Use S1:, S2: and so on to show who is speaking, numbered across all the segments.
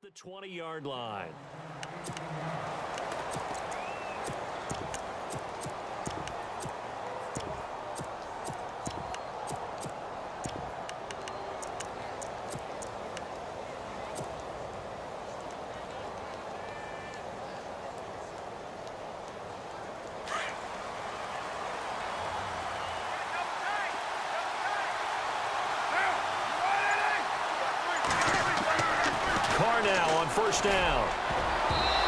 S1: The 20-yard line. Now on first down.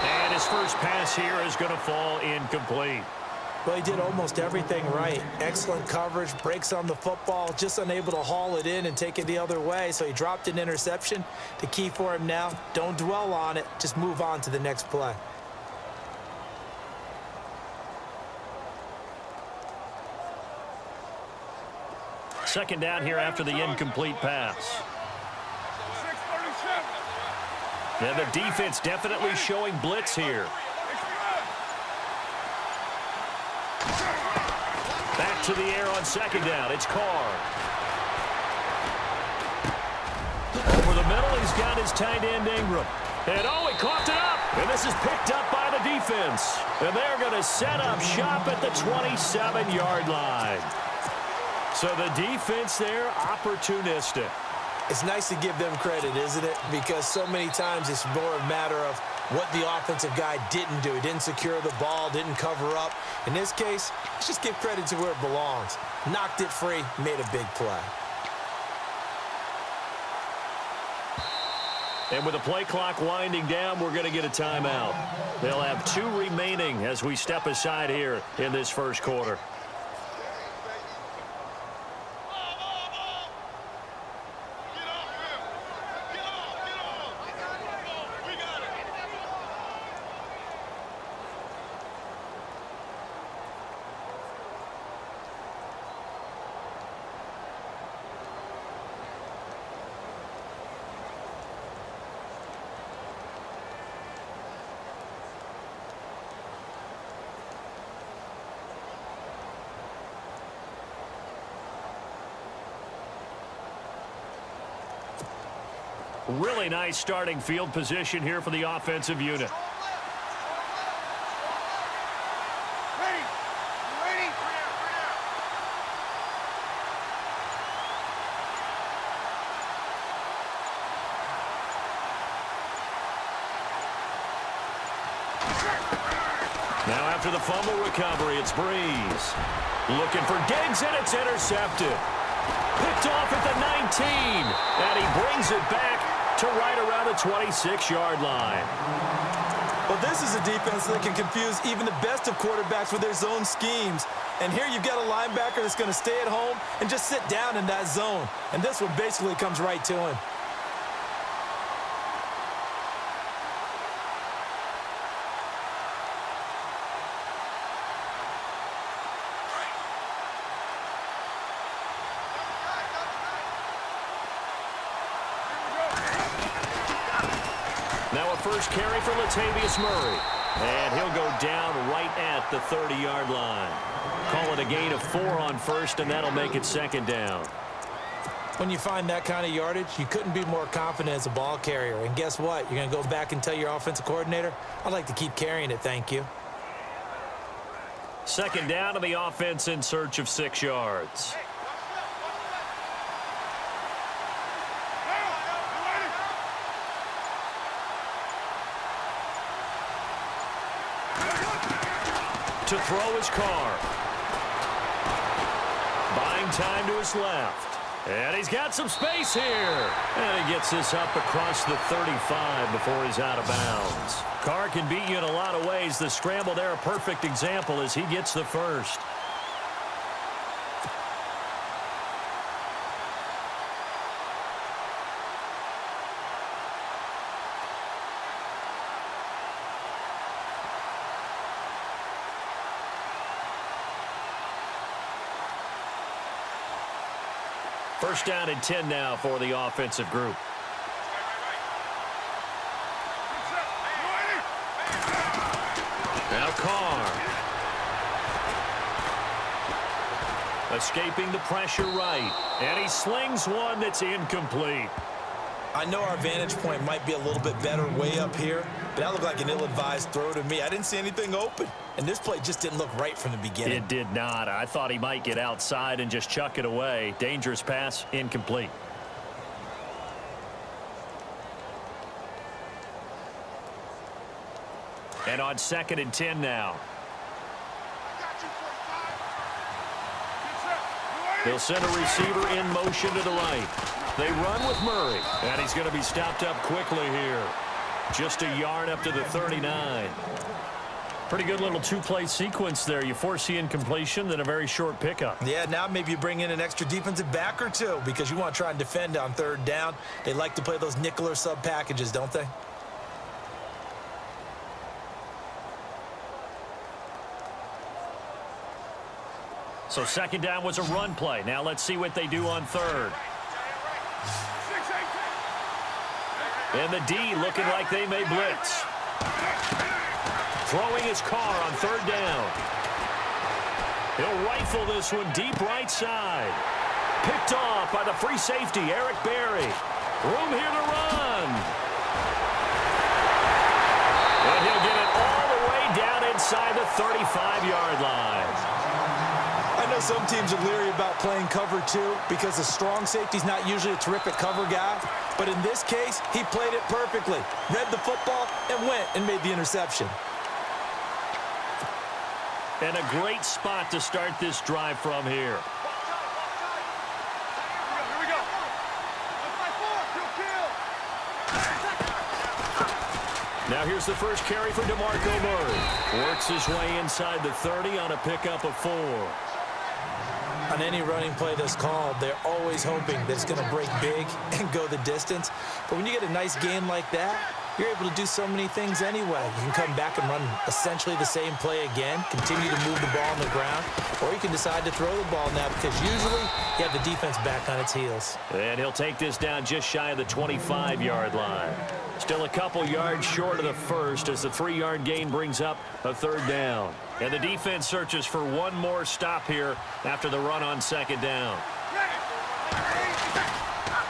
S1: And his first pass here is going to fall incomplete.
S2: Well, he did almost everything right. Excellent coverage, breaks on the football, just unable to haul it in and take it the other way, so he dropped an interception. The key for him now, don't dwell on it, just move on to the next play.
S1: Second down here after the incomplete pass. And the defense definitely showing blitz here. Back to the air on second down. It's Carr. Over the middle, he's got his tight end Ingram. And oh, he coughed it up. And this is picked up by the defense. And they're going to set up shop at the 27-yard line. So the defense there, opportunistic.
S2: It's nice to give them credit, isn't it? Because so many times it's more a matter of what the offensive guy didn't do. He didn't secure the ball, didn't cover up. In this case, let's just give credit to where it belongs. Knocked it free, made a big play.
S1: And with the play clock winding down, we're going to get a timeout. They'll have 2 remaining as we step aside here in this first quarter. Really nice starting field position here for the offensive unit. Now after the fumble recovery, it's Breeze. Looking for Diggs, and it's intercepted. Picked off at the 19, and he brings it back to right around the 26-yard line.
S2: Well, this is a defense that can confuse even the best of quarterbacks with their zone schemes. And here you've got a linebacker that's going to stay at home and just sit down in that zone. And this one basically comes right to him.
S1: Now a first carry for Latavius Murray. And he'll go down right at the 30-yard line. Call it a gain of 4 on first, and that'll make it second down.
S2: When you find that kind of yardage, you couldn't be more confident as a ball carrier. And guess what? You're going to go back and tell your offensive coordinator, I'd like to keep carrying it, thank you.
S1: Second down, and the offense in search of 6 yards. To throw his Carr. Buying time to his left. And he's got some space here. And he gets this up across the 35 before he's out of bounds. Carr can beat you in a lot of ways. The scramble there, a perfect example as he gets the first. First down and 10 now for the offensive group. Now Carr. Escaping the pressure right. And he slings one that's incomplete.
S2: I know our vantage point might be a little bit better way up here, but that looked like an ill-advised throw to me. I didn't see anything open, and this play just didn't look right from the beginning.
S1: It did not. I thought he might get outside and just chuck it away. Dangerous pass, incomplete. And on 2nd and 10 now. They'll send a receiver in motion to the right. They run with Murray, and he's going to be stopped up quickly here. Just a yard up to the 39. Pretty good little two-play sequence there. You force the incompletion, then a very short pickup.
S2: Yeah, now maybe you bring in an extra defensive back or two because you want to try and defend on 3rd down. They like to play those nickel or sub packages, don't they?
S1: So 2nd down was a run play. Now let's see what they do on 3rd. And the D looking like they may blitz. Throwing his car on 3rd down. He'll rifle this one deep right side. Picked off by the free safety, Eric Berry. Room here to run. And he'll get it all the way down inside the 35-yard line.
S2: I know some teams are leery about playing cover 2 because the strong safety's not usually a terrific cover guy. But in this case, he played it perfectly. Read the football and went and made the interception.
S1: And a great spot to start this drive from here.
S3: Here we go. Let's play forward.
S1: Now here's the first carry for DeMarco Murray. Works his way inside the 30 on a pickup of 4.
S2: On any running play that's called, they're always hoping that it's going to break big and go the distance. But when you get a nice game like that, you're able to do so many things anyway. You can come back and run essentially the same play again, continue to move the ball on the ground, or you can decide to throw the ball now because usually you have the defense back on its heels.
S1: And he'll take this down just shy of the 25-yard line. Still a couple yards short of the first as the 3-yard gain brings up a 3rd down. And the defense searches for one more stop here after the run on 2nd down.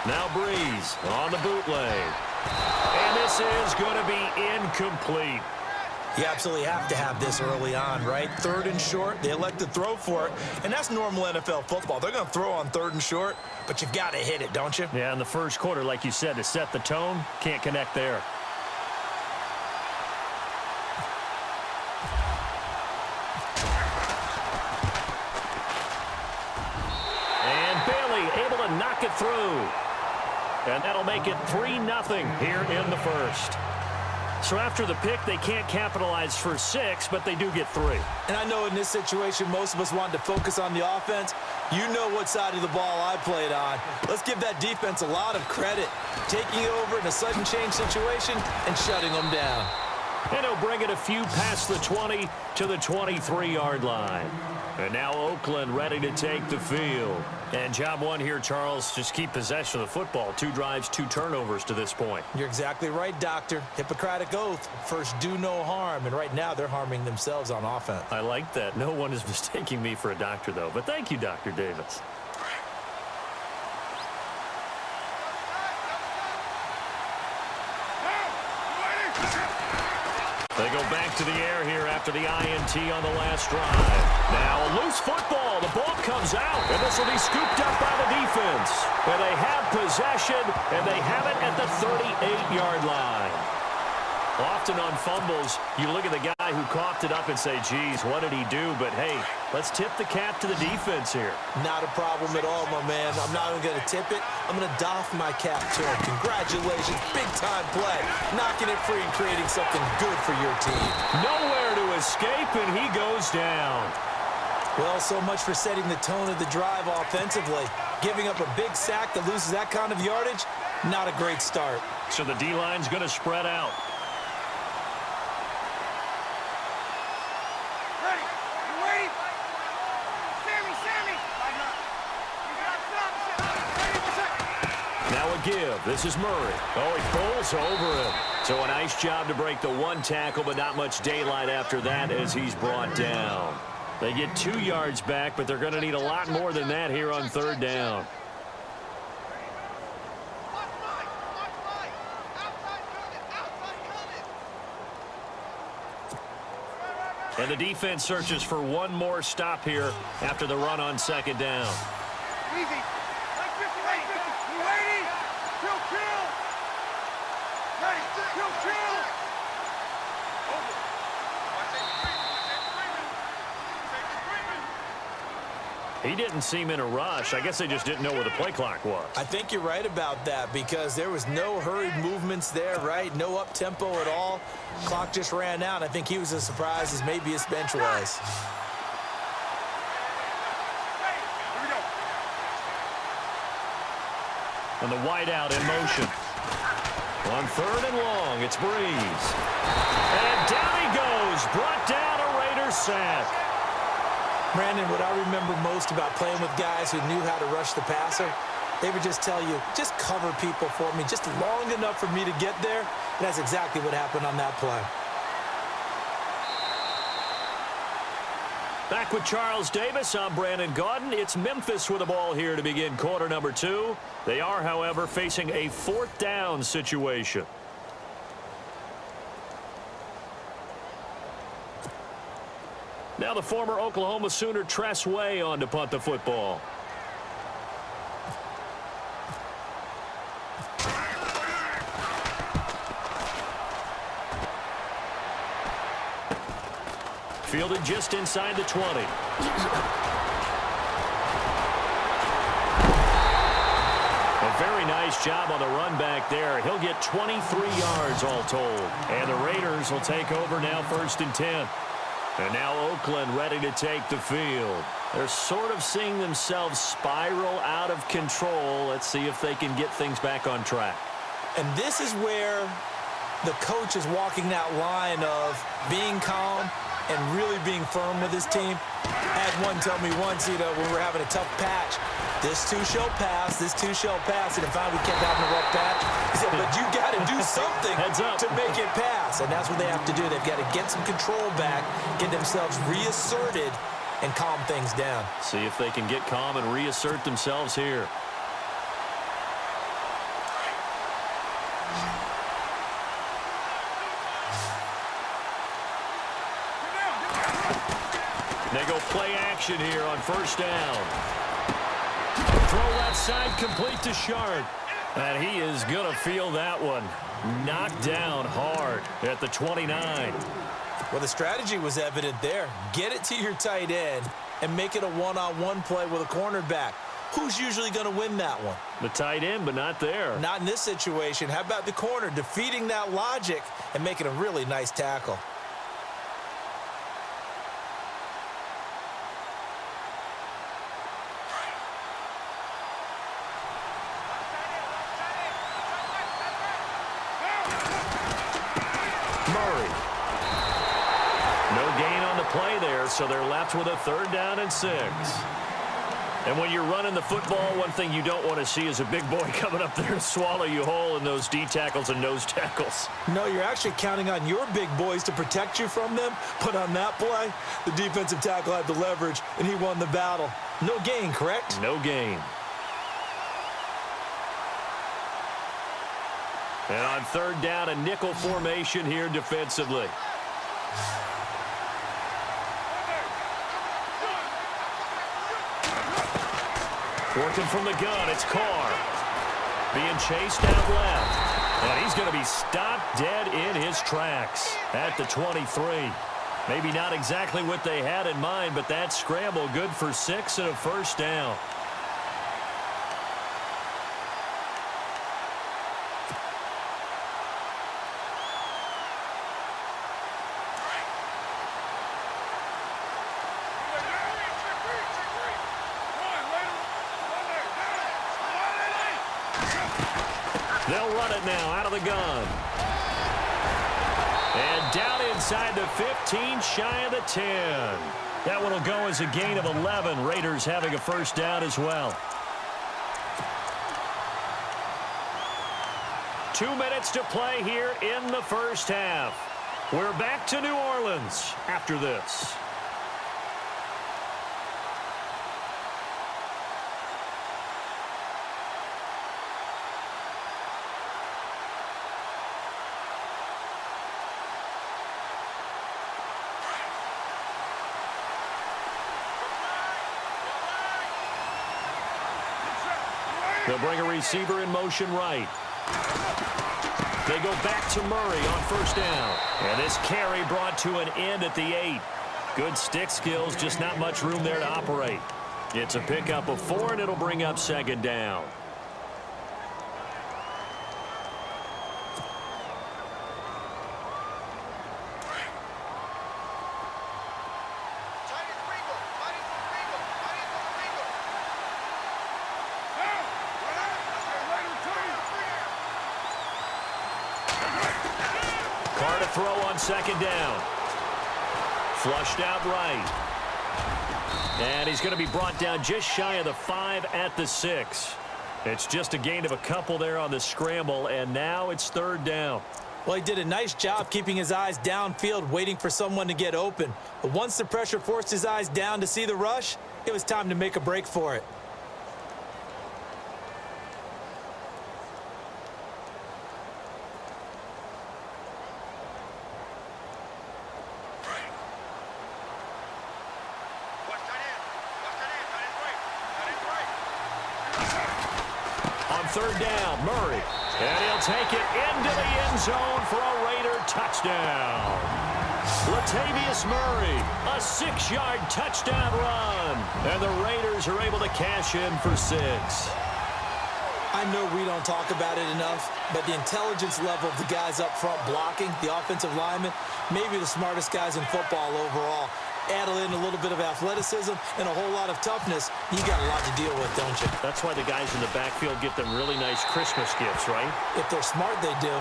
S1: Now Breeze on the bootleg. And this is going to be incomplete.
S2: You absolutely have to have this early on, right? 3rd and short, they elect to throw for it, and that's normal NFL football. They're going to throw on 3rd and short, but you've got to hit it, don't you?
S1: Yeah, in the first quarter, like you said, to set the tone, can't connect there. And Bailey able to knock it through. And that'll make it 3-0 here in the first. So after the pick, they can't capitalize for 6, but they do get 3.
S2: And I know in this situation, most of us wanted to focus on the offense. You know what side of the ball I played on. Let's give that defense a lot of credit. Taking over in a sudden change situation and shutting them down.
S1: And he'll bring it a few past the 20 to the 23-yard line. And now Oakland ready to take the field. And job one here, Charles, just keep possession of the football. 2 drives, 2 turnovers to this point.
S2: You're exactly right, Doctor. Hippocratic oath. First, do no harm. And right now, they're harming themselves on offense.
S1: I like that. No one is mistaking me for a doctor, though. But thank you, Dr. Davis. They go back to the air here after the INT on the last drive. Now a loose football. The ball comes out, and this will be scooped up by the defense. And they have possession, and they have it at the 38-yard line. Often on fumbles, you look at the guy who coughed it up and say, geez, what did he do? But, hey, let's tip the cap to the defense here.
S2: Not a problem at all, my man. I'm not even going to tip it. I'm going to doff my cap to him. Congratulations. Big-time play. Knocking it free and creating something good for your team.
S1: Nowhere to escape, and he goes down.
S2: Well, so much for setting the tone of the drive offensively. Giving up a big sack that loses that kind of yardage, not a great start.
S1: So the D-line's going to spread out. Give. This is Murray. Oh, he pulls over him. So a nice job to break the 1 tackle, but not much daylight after that as he's brought down. They get 2 yards back, but they're going to need a lot more than that here on 3rd down. And the defense searches for one more stop here after the run on second down.
S3: Easy. Like 50, like 50. You ready? Kill, kill. Ready, kill, kill. Over.
S1: He didn't seem in a rush. I guess they just didn't know where the play clock was.
S2: I think you're right about that because there was no hurried movements there, right? No up-tempo at all. Clock just ran out. I think he was as surprised as maybe his bench was.
S3: Here we go.
S1: And the wideout in motion. On third and long, it's Breeze. And down he goes. Brought down a Raiders sack.
S2: Brandon, what I remember most about playing with guys who knew how to rush the passer, they would just tell you, just cover people for me, just long enough for me to get there. And that's exactly what happened on that play.
S1: Back with Charles Davis, I'm Brandon Gaudin. It's Memphis with the ball here to begin quarter number 2. They are, however, facing a fourth down situation. Now the former Oklahoma Sooner Tress Way on to punt the football. Fielded just inside the 20. A very nice job on the run back there. He'll get 23 yards all told. And the Raiders will take over now, 1st and 10. And now Oakland ready to take the field. They're sort of seeing themselves spiral out of control. Let's see if they can get things back on track.
S2: And this is where the coach is walking that line of being calm and really being firm with his team. I had one tell me once, when we're having a tough patch, this too shall pass, this too shall pass. And if we kept having a rough patch, he said, but you got to do something
S1: Heads up.
S2: to make it pass. And that's what they have to do. They've got to get some control back, get themselves reasserted, and calm things down.
S1: See if they can get calm and reassert themselves here. They go play action here on 1st down. Throw left side complete to Sharp. And he is going to feel that one. Knocked down hard at the 29.
S2: Well, the strategy was evident there. Get it to your tight end and make it a one-on-one play with a cornerback. Who's usually going to win that one?
S1: The tight end, but not there.
S2: Not in this situation. How about the corner defeating that logic and making a really nice tackle?
S1: Murray. No gain on the play there, so they're left with a 3rd down and 6. And when you're running the football, one thing you don't want to see is a big boy coming up there and swallow you whole in those D tackles and nose tackles.
S2: No, you're actually counting on your big boys to protect you from them. But on that play, the defensive tackle had the leverage, and he won the battle. No gain, correct?
S1: No gain. And on 3rd down, a nickel formation here defensively. Working from the gun, it's Carr. Being chased out left. And he's going to be stopped dead in his tracks at the 23. Maybe not exactly what they had in mind, but that scramble good for 6 and a 1st down. They'll run it now out of the gun. And down inside the 15, shy of the 10. That one will go as a gain of 11. Raiders having a 1st down as well. 2 minutes to play here in the 1st half. We're back to New Orleans after this. They'll bring a receiver in motion right. They go back to Murray on first down. And this carry brought to an end at the 8. Good stick skills, just not much room there to operate. It's a pickup of 4, and it'll bring up second down. Carr to throw on second down. Flushed out right. And he's going to be brought down just shy of the 5 at the 6. It's just a gain of a couple there on the scramble, and now it's third down.
S2: Well, he did a nice job keeping his eyes downfield, waiting for someone to get open. But once the pressure forced his eyes down to see the rush, it was time to make a break for it.
S1: Third down, Murray. And he'll take it into the end zone for a Raider touchdown. Latavius Murray, a 6-yard touchdown run. And the Raiders are able to cash in for 6.
S2: I know we don't talk about it enough, but the intelligence level of the guys up front blocking, the offensive linemen, maybe the smartest guys in football overall. Add in a little bit of athleticism and a whole lot of toughness, you got a lot to deal with, don't you?
S1: That's why the guys in the backfield get them really nice Christmas gifts, right?
S2: If they're smart, they do.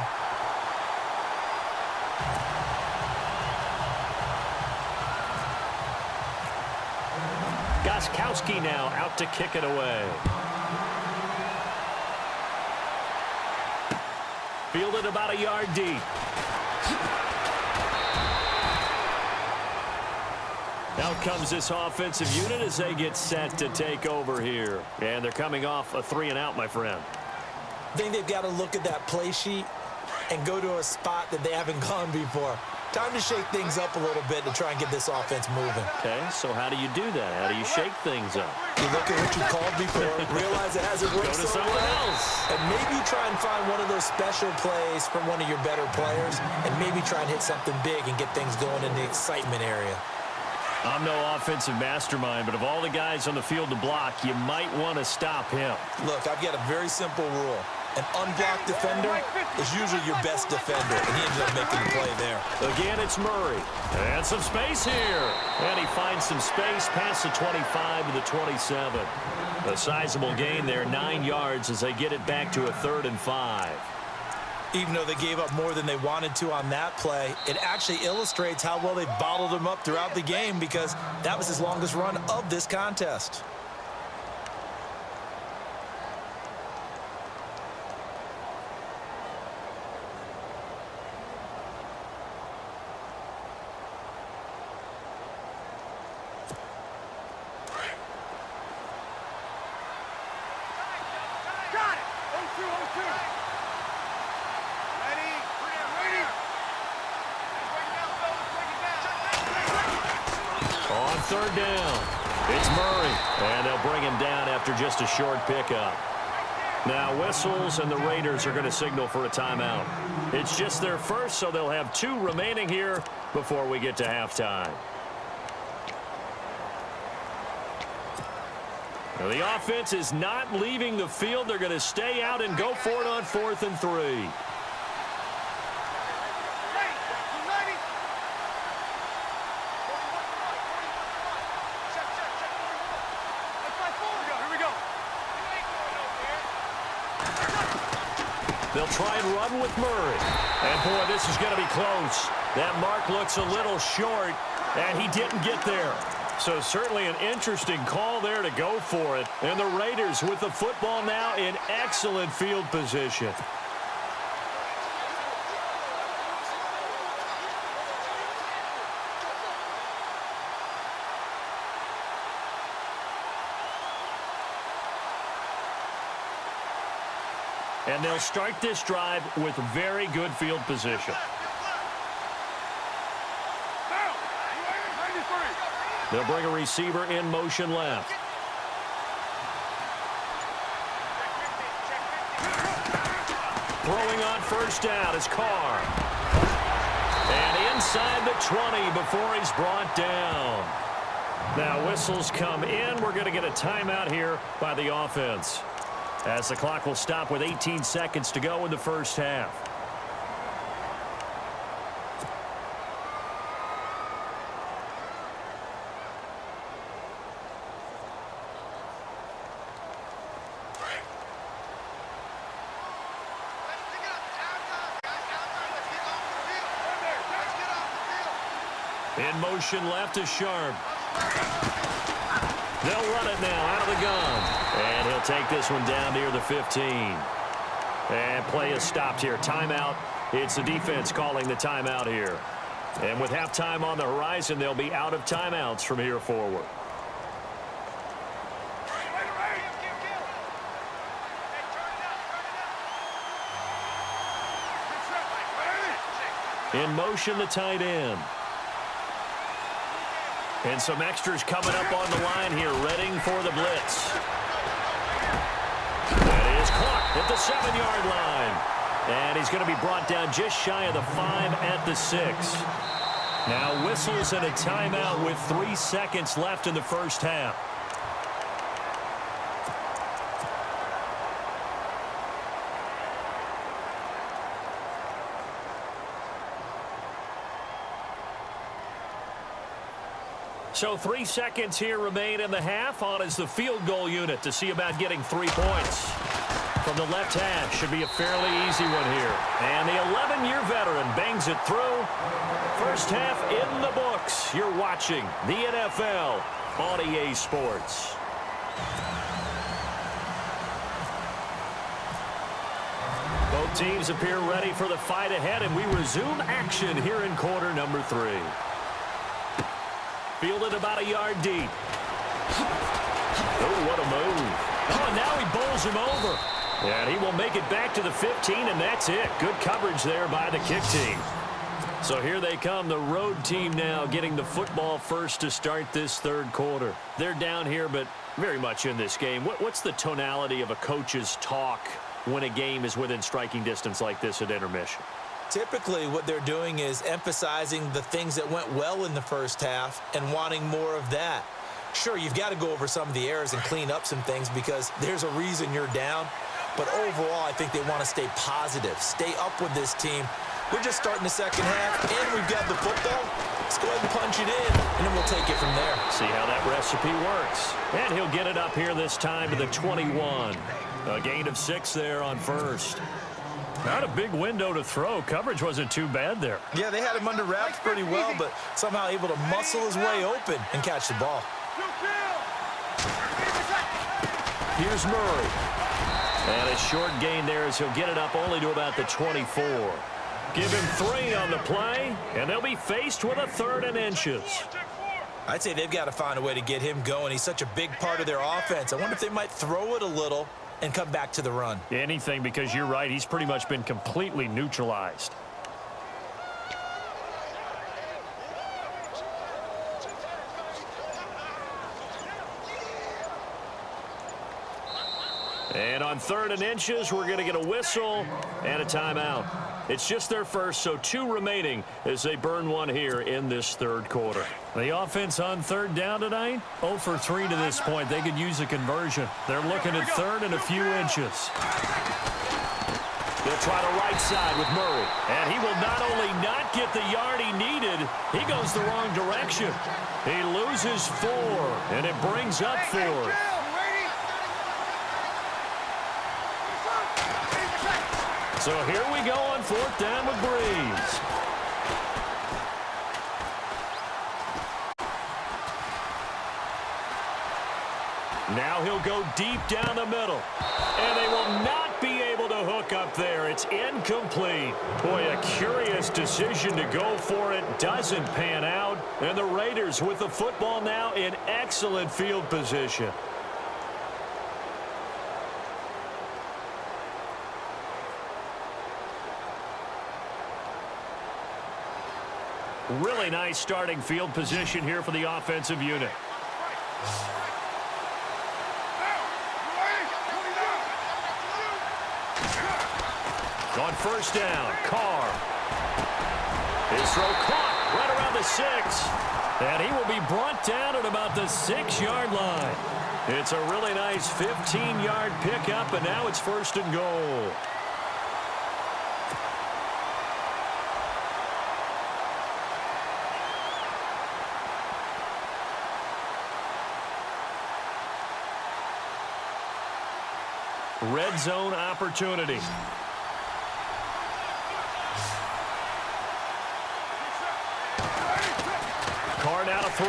S1: Gostkowski now out to kick it away. Fielded about a yard deep. Out comes this offensive unit as they get set to take over here. And they're coming off a 3-and-out, my friend.
S2: I think they've got to look at that play sheet and go to a spot that they haven't gone before. Time to shake things up a little bit to try and get this offense moving.
S1: Okay, so how do you do that? How do you shake things up?
S2: You look at what you called before, realize it hasn't worked
S1: Go to
S2: so
S1: someone
S2: well,
S1: else.
S2: and maybe try and find one of those special plays from one of your better players, and maybe try and hit something big and get things going in the excitement area.
S1: I'm no offensive mastermind, but of all the guys on the field to block, you might want to stop him.
S2: Look, I've got a very simple rule. An unblocked defender is usually your best defender, and he ended up making the play there.
S1: Again, it's Murray. And some space here. And he finds some space past the 25 to the 27. A sizable gain there, 9 yards as they get it back to a 3rd and 5.
S2: Even though they gave up more than they wanted to on that play, it actually illustrates how well they bottled him up throughout the game because that was his longest run of this contest.
S3: Got it! 0-2, 0-2.
S1: On third down, it's Murray, and they'll bring him down after just a short pickup. Now whistles, and the Raiders are going to signal for a timeout. It's just their first, so they'll have 2 remaining here before we get to halftime. Now, the offense is not leaving the field. They're going to stay out and go for it on 4th and 3. They'll try and run with Murray. And, boy, this is going to be close. That mark looks a little short, and he didn't get there. So certainly an interesting call there to go for it. And the Raiders with the football now in excellent field position. And they'll start this drive with very good field position. They'll bring a receiver in motion left. Throwing on first down is Carr. And inside the 20 before he's brought down. Now whistles come in. We're going to get a timeout here by the offense, as the clock will stop with 18 seconds to go in the first half. In motion left is Sharp. They'll run it now out of the gun. And he'll take this one down near the 15. And play is stopped here. Timeout. It's the defense calling the timeout here. And with halftime on the horizon, they'll be out of timeouts from here forward. In motion, the tight end. And some extras coming up on the line here, readying for the blitz. That is caught at the 7-yard line. And he's going to be brought down just shy of the 5 at the 6. Now whistles and a timeout with 3 seconds left in the first half. So 3 seconds here remain in the half. On is the field goal unit to see about getting 3 points. From the left hash, should be a fairly easy one here. And the 11-year veteran bangs it through. First half in the books. You're watching the NFL on EA Sports. Both teams appear ready for the fight ahead, and we resume action here in quarter number 3. Fielded about a yard deep. Oh, what a move. Oh, and now he bowls him over. And he will make it back to the 15, and that's it. Good coverage there by the kick team. So here they come, the road team now getting the football first to start this third quarter. They're down here, but very much in this game. What's the tonality of a coach's talk when a game is within striking distance like this at intermission?
S2: Typically, what they're doing is emphasizing the things that went well in the first half and wanting more of that. Sure, you've got to go over some of the errors and clean up some things because there's a reason you're down. But overall, I think they want to stay positive, stay up with this team. We're just starting the second half, and we've got the football. Let's go ahead and punch it in, and then we'll take it from there.
S1: See how that recipe works. And he'll get it up here this time to the 21. A gain of 6 there on first. Not a big window to throw. Coverage wasn't too bad there.
S2: Yeah, they had him under wraps pretty well, but somehow able to muscle his way open and catch the ball.
S1: Here's Murray. And a short gain there as he'll get it up only to about the 24. Give him 3 on the play, and they'll be faced with a 3rd and inches.
S2: I'd say they've got to find a way to get him going. He's such a big part of their offense. I wonder if they might throw it a little and come back to the run.
S1: Anything, because you're right. He's pretty much been completely neutralized. And on 3rd and inches, we're going to get a whistle and a timeout. It's just their first, so 2 remaining as they burn one here in this third quarter. The offense on 3rd down tonight, 0 for 3 to this point. They could use a conversion. They're looking at 3rd and a few inches. They'll try the right side with Murray. And he will not only not get the yard he needed, he goes the wrong direction. He loses 4, and it brings up 4. So here we go on 4th down with Breeze. Now he'll go deep down the middle. And they will not be able to hook up there. It's incomplete. Boy, a curious decision to go for it. Doesn't pan out. And the Raiders with the football now in excellent field position. Really nice starting field position here for the offensive unit. On first down, Carr. His throw caught right around the 6. And he will be brought down at about the 6-yard line. It's a really nice 15-yard pickup, and now it's first and goal. Red zone opportunity. Carr now to throw.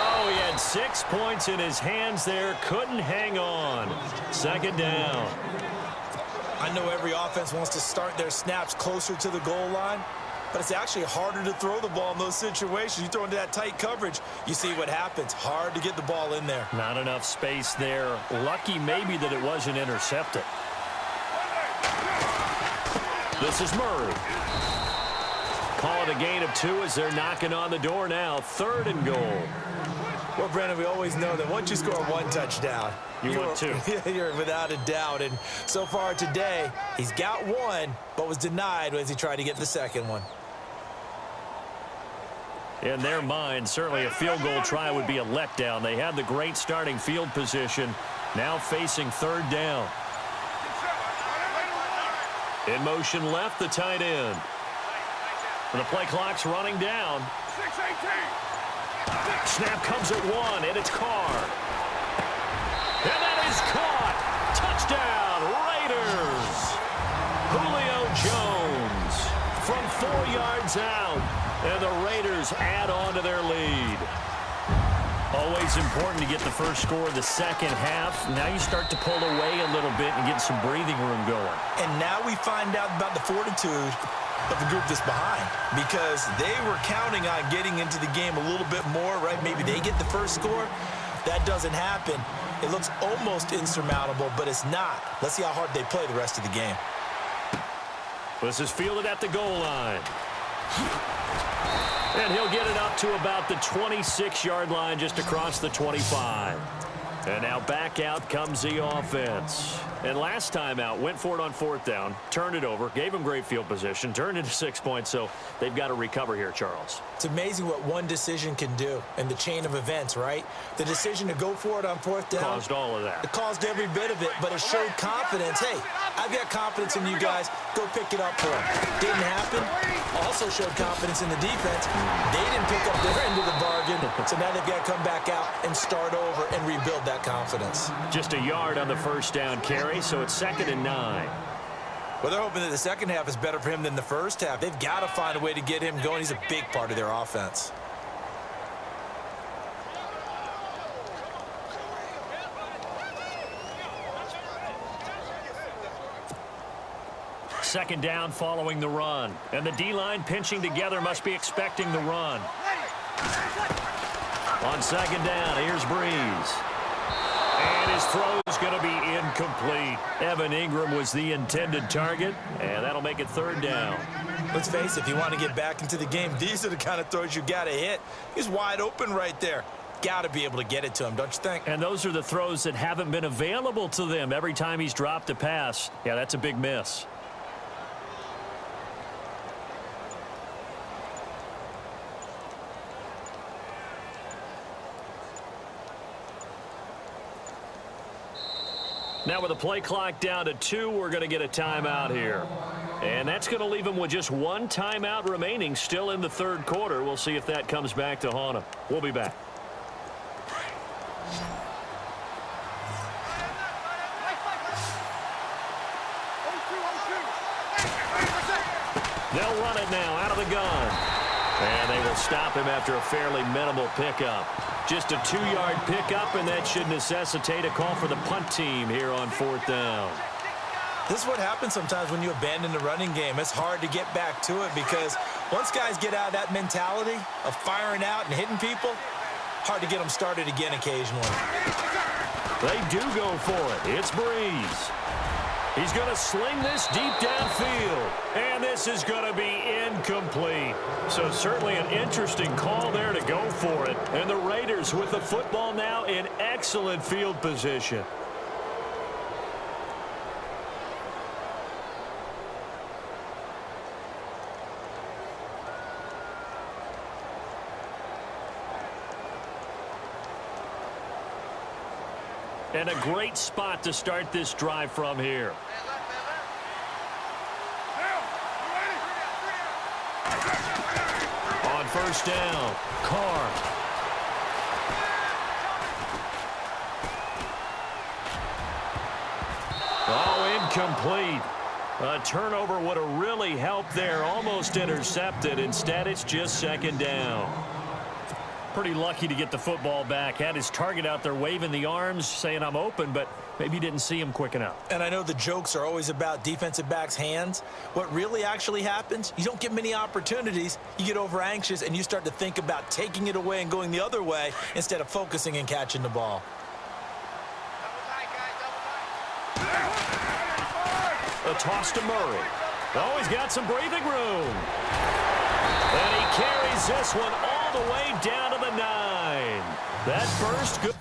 S1: Oh, he had 6 points in his hands there. Couldn't hang on. Second down.
S2: I know every offense wants to start their snaps closer to the goal line, but it's actually harder to throw the ball in those situations. You throw into that tight coverage, you see what happens. Hard to get the ball in there.
S1: Not enough space there. Lucky maybe that it wasn't intercepted. This is Murray. Call it a gain of 2 as they're knocking on the door now. Third and goal.
S2: Well, Brandon, we always know that once you score 1 touchdown,
S1: you want 2.
S2: You're without a doubt. And so far today, he's got 1, but was denied as he tried to get the second one.
S1: In their mind, certainly a field goal try would be a letdown. They had the great starting field position, now facing third down. In motion left, the tight end. The play clock's running down.
S3: 6-18.
S1: Snap comes at 1, and it's Carr. And that is caught. Touchdown, Raiders. Julio Jones from 4 yards out, and the Raiders add on to their lead. Always important to get the first score of the second half. Now you start to pull away a little bit and get some breathing room going.
S2: And now we find out about the fortitude of the group that's behind, because they were counting on getting into the game a little bit more, right? Maybe they get the first score. That doesn't happen. It looks almost insurmountable, but it's not. Let's see how hard they play the rest of the game.
S1: This is fielded at the goal line. And he'll get it up to about the 26-yard line, just across the 25. And now back out comes the offense. And last time out, went for it on fourth down, turned it over, gave him great field position, turned into 6 points, so they've got to recover here, Charles.
S2: It's amazing what one decision can do in the chain of events, right? The decision to go for it on fourth down.
S1: Caused all of that.
S2: It caused every bit of it, but it showed confidence. Hey, I've got confidence in you guys. Go pick it up for them. Didn't happen. Also showed confidence in the defense. They didn't pick up their end of the bargain, so now they've got to come back out and start over and rebuild that confidence.
S1: Just a yard on the first down carry, so it's 2nd and 9.
S2: Well, they're hoping that the second half is better for him than the first half. They've got to find a way to get him going. He's a big part of their offense.
S1: Second down following the run. And the D-line pinching together, must be expecting the run. On second down, here's Breeze. And his throw is going to be incomplete. Evan Ingram was the intended target, and that'll make it third down.
S2: Let's face it, if you want to get back into the game, these are the kind of throws you got to hit. He's wide open right there. Got to be able to get it to him, don't you think?
S1: And those are the throws that haven't been available to them every time he's dropped a pass. Yeah, that's a big miss. Now with the play clock down to 2, we're going to get a timeout here. And that's going to leave him with just 1 timeout remaining still in the third quarter. We'll see if that comes back to haunt him. We'll be back. They'll run it now out of the gun. And they will stop him after a fairly minimal pickup. Just a 2-yard pickup, and that should necessitate a call for the punt team here on fourth down.
S2: This is what happens sometimes when you abandon the running game. It's hard to get back to it because once guys get out of that mentality of firing out and hitting people, hard to get them started again occasionally.
S1: They do go for it. It's Breeze. He's going to sling this deep downfield, and this is going to be incomplete. So certainly an interesting call there to go for it. And the Raiders with the football now in excellent field position. And a great spot to start this drive from here. On first down, Carr. Oh, incomplete. A turnover would have really helped there. Almost intercepted. Instead, it's just second down. Pretty lucky to get the football back. Had his target out there waving the arms, saying I'm open, but maybe didn't see him quick enough.
S2: And I know the jokes are always about defensive backs' hands. What really actually happens, you don't get many opportunities. You get over anxious, and you start to think about taking it away and going the other way instead of focusing and catching the ball.
S1: A toss to Murray. Oh, he's got some breathing room. And he carries this one all the way down to the 9. That first good.